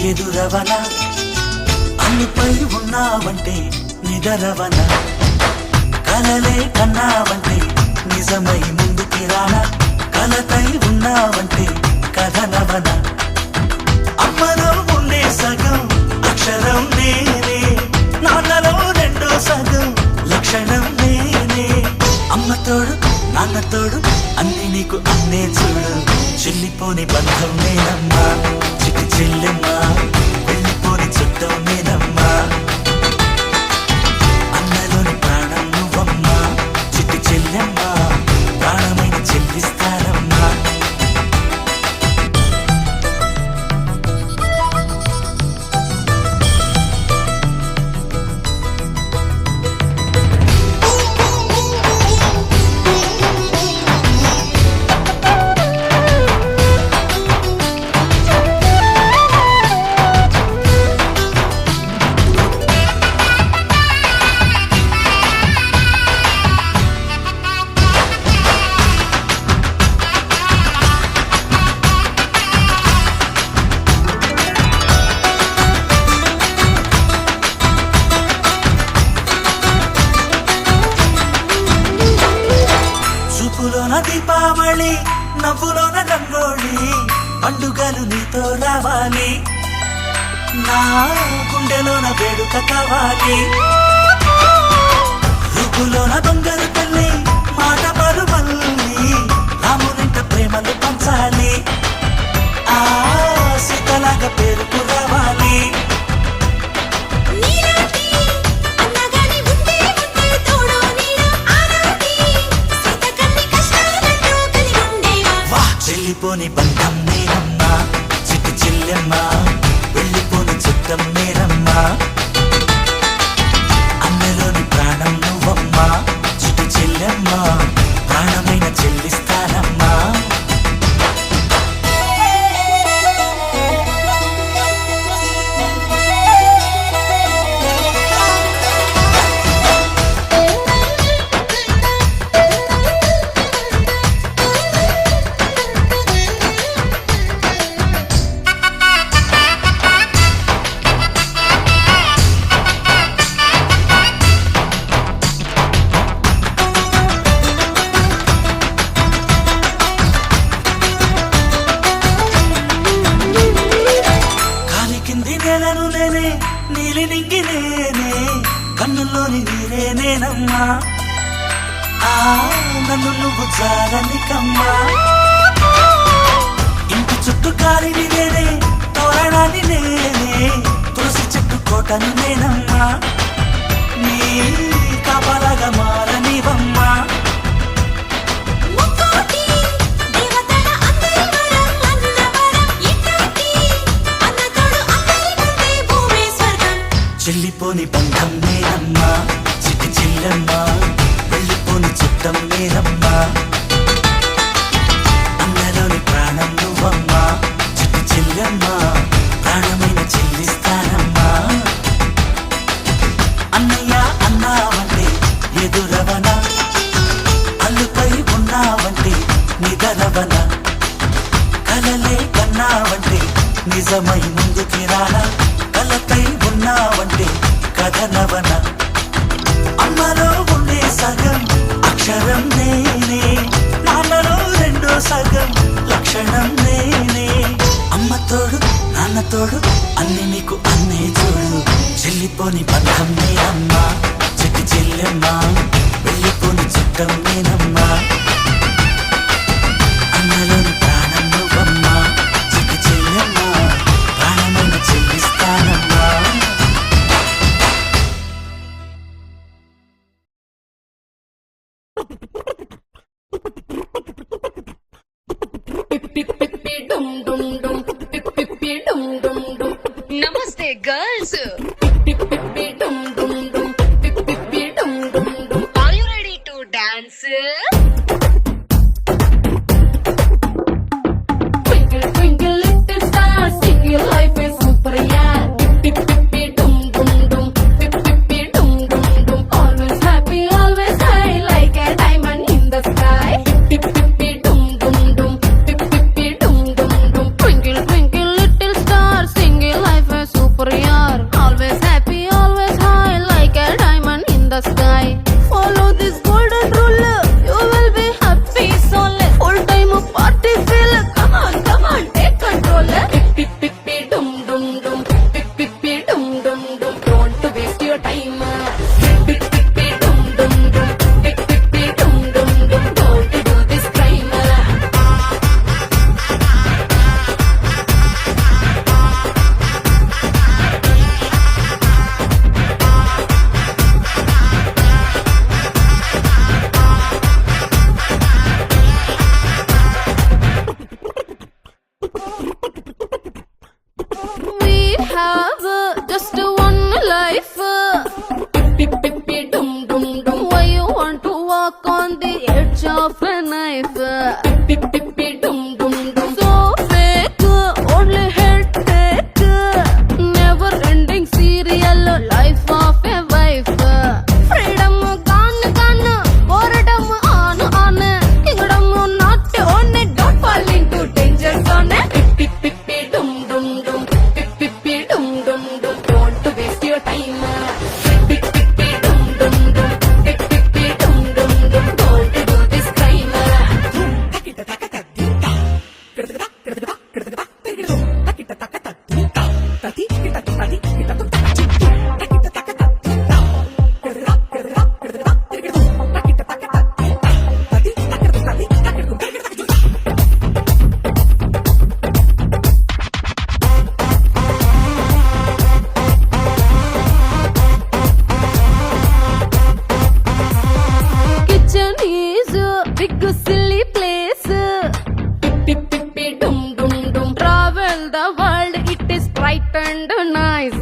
ఎదురవన, అన్నిపై ఉన్నావంటే నిదరవన, కలలే కన్నావంటే నిజమై ముందుకి రానా, కలతై ఉన్నావంటే కథనవన. అమ్మలో ఉండే సగం అక్షరం నేనే, నాన్నలో రెండో సగం లక్షణం నేనే. అమ్మ తోడు నాన్న తోడు అన్ని నీకు అన్నే చూడు, చెల్లిపోని బంధం నేనమ్మా చిటి చెల్లెమ్మా, వెళ్ళిపోని చుట్టం నేనమ్మా. అన్నలోని ప్రాణం నువ్వమ్మా చిటి చెల్లెమ్మా, ప్రాణమైన చెల్లిస్తానమ్మా. చూపులోన దీపావళి, నవ్వులోన రంగోళి, పండుగలు నీతో రావాలి, నా గుండెలోన వేడుక కావాలి. రూపులోన బంగారు తల్లి, మాట పరువల్లి, రామునింట ప్రేమలు పంచాలి, ఆ సీతలాగా పేరుకు రావాలి. వెళ్ళిపోని బంధం నేనమ్మా చిట్టి చెల్లెమ్మా, వెళ్ళిపోని చుట్టం నేనమ్మా. అన్నలోని ప్రాణం నువ్వమ్మా చిట్టి చెల్లెమ్మా, ప్రాణమైన చెల్లిస్తానమ్మా. నేలను నేనే, నీలి నింగి నేనే, కన్నుల్లోని నీరే నేనమ్మా, ఆ నన్ను నువ్వు జారనికమ్మా. ఇంటి చుట్టూ కాలిని నేనే, తోరణాన్ని నేనే, తులసి చెట్టు కోటను నేనమ్మా, నీ కాపలాగా మారనివమ్మా. చెల్లిపోని బంధం నేనమ్మా చిట్టి చెల్లెమ్మా, వెళ్ళిపోని చుట్టం నేనమ్మా. అన్నలోని ప్రాణం నువ్వమ్మా చిట్టి చెల్లెమ్మా, ప్రాణమైన చెల్లిస్తానమ్మా. అన్నయ్య అన్నావంటే ఎదురవన, అల్లుపై ఉన్నావంటే నిదరవన, కలలే కన్నావంటే నిజమై ముందుకి రానా, కలతై ఉన్నావంటే కథనవన. అమ్మలో ఉండే సగం అక్షరం నేనే, నాన్నలో రెండో సగం లక్షణం నేనే. అమ్మ తోడు నాన్న తోడు అన్ని నీకు అన్నే చూడు, చెల్లిపోని బంధం నేనమ్మా చిట్టి చెల్లెమ్మా, వెళ్ళిపోని చుట్టం నేనమ్మా. అన్నలోని ప్రాణం నువ్వమ్మా చిట్టి చెల్లెమ్మా, ప్రాణమైన చెల్లిస్తానమ్మా. నమస్తే girls, are you ready to dance? have just one life. Pippi dum dum dum. Why you want to walk on the edge of a knife? Pippi dum dum dum. So fake, only headache. Never ending serial life of a wife. Freedom gone gone, boredom on on. Kingdom not on. Don't fall into danger zone. Pippi dum dum dum. Pippi dum dum dum. Don't waste your time. Pippi dum dum dum. Pippi dum dum dum. Don't do this crime. Kitchen is a big silly place. Pippi dum dum dum. Travel the world, it is bright and nice.